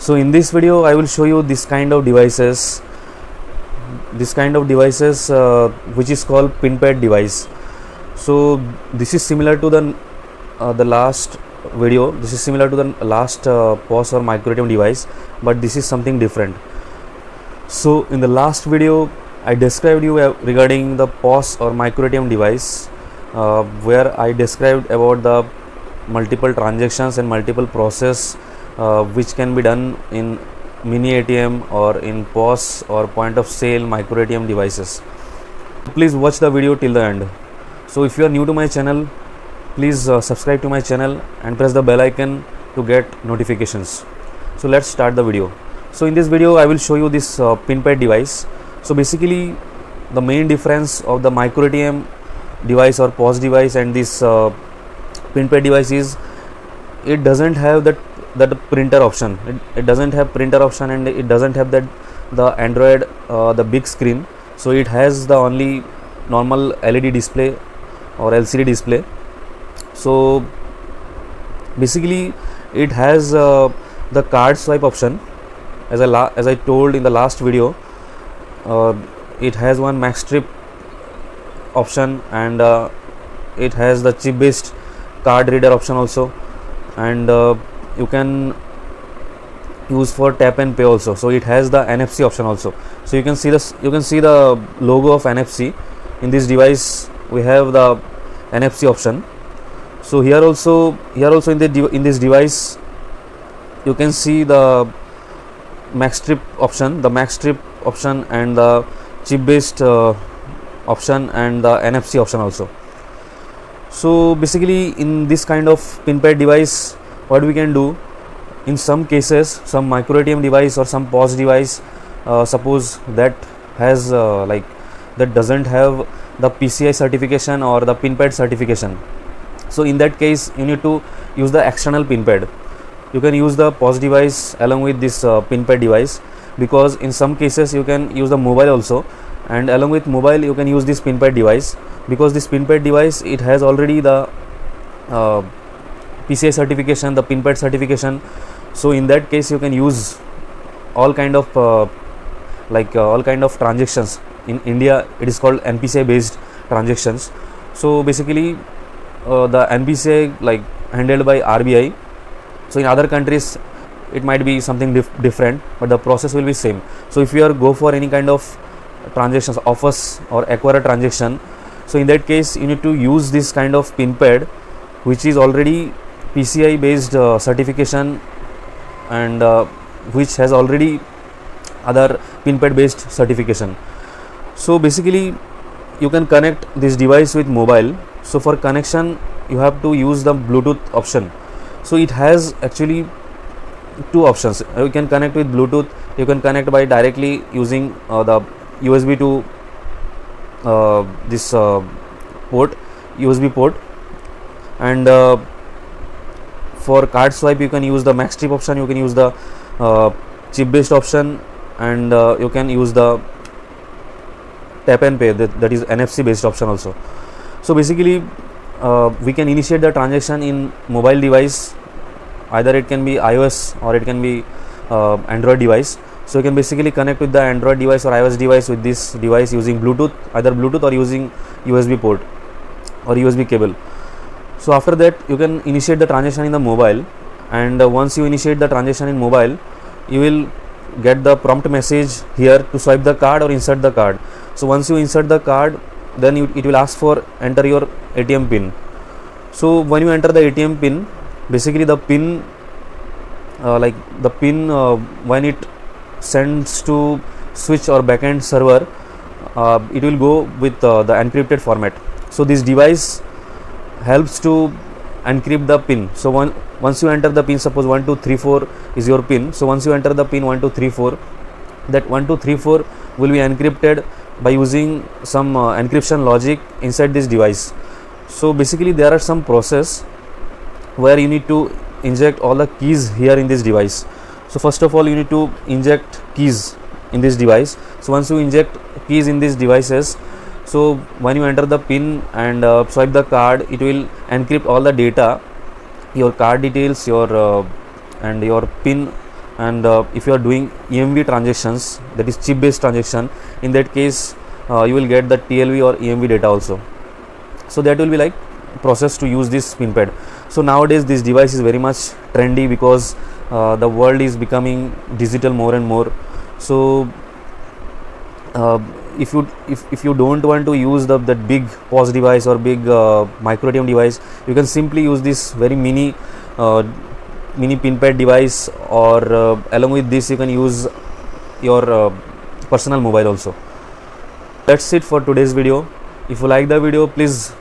So in this video I will show you this kind of devices, which is called pin pad device. So this is similar to the last video. This is similar to the last POS or micro ATM device, but this is something different. So in the last video I described you regarding the POS or micro ATM device, where I described about the multiple transactions and multiple process which can be done in mini ATM or in POS or point of sale micro ATM devices. Please watch the video till the end. So if you are new to my channel, please subscribe to my channel and press the bell icon to get notifications. So let's start the video. So in this video I will show you this pin pad device. So basically the main difference of the micro ATM device or POS device and this pin pad device is it doesn't have that printer option. It doesn't have printer option, and it doesn't have the Android the big screen. So it has the only normal LED display or LCD display. So basically it has the card swipe option, as I told in the last video. It has one max trip option, and it has the chip based card reader option also, and you can use for tap and pay also. So it has the NFC option also. So you can see the logo of NFC in this device. We have the NFC option. So here also in this device you can see the max trip option, and the chip based option, and the NFC option also. So basically in this kind of pin pad device, what we can do, in some cases some micro ATM device or some POS device, suppose that has that doesn't have the PCI certification or the pin pad certification. So in that case you need to use the external pin pad. You can use the POS device along with this pin pad device, because in some cases you can use the mobile also, and along with mobile you can use this pin pad device, because this pin pad device, it has already the PCI certification, the pin pad certification. So in that case you can use all kind of transactions. In India it is called NPCI based transactions. So basically the NPCI handled by RBI. So in other countries it might be something different, but the process will be same. So if you go for any kind of transactions, offers or acquire a transaction, so in that case you need to use this kind of pin pad which is already PCI based certification, and which has already other pin pad based certification. So basically you can connect this device with mobile. So for connection you have to use the Bluetooth option. So it has actually two options. You can connect with Bluetooth, you can connect by directly using the USB to this USB port, and for card swipe you can use the max trip option, you can use the chip based option, and you can use the tap and pay, that is NFC based option also. So basically we can initiate the transaction in mobile device. Either it can be iOS or it can be Android device. So you can basically connect with the Android device or iOS device with this device using Bluetooth, either Bluetooth or using USB port or USB cable. So after that you can initiate the transaction in the mobile, and once you initiate the transaction in mobile, you will get the prompt message here to swipe the card or insert the card. So once you insert the card, then it will ask for enter your ATM pin. So when you enter the ATM pin, basically the pin when it sends to switch or backend server, it will go with the encrypted format. So this device helps to encrypt the pin. So once you enter the pin, suppose 1234 is your pin. So once you enter the pin 1234, that 1234 will be encrypted by using some encryption logic inside this device. So basically there are some process where you need to inject all the keys here in this device. So first of all you need to inject keys in this device. So once you inject keys in these devices, so when you enter the pin and swipe the card, it will encrypt all the data, your card details, your and your pin and if you are doing EMV transactions, that is chip based transaction, in that case you will get the TLV or EMV data also. So that will be like process to use this pin pad. So nowadays this device is very much trendy because the world is becoming digital more and more. So if you don't want to use that big POS device or big micro ATM device, you can simply use this very mini pin pad device, or along with this you can use your personal mobile also. That's it for today's video. If you like the video, please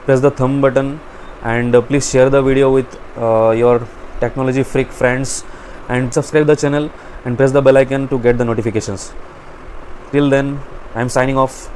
press the thumb button, and please share the video with your technology freak friends, and subscribe the channel and press the bell icon to get the notifications. Till then, I am signing off.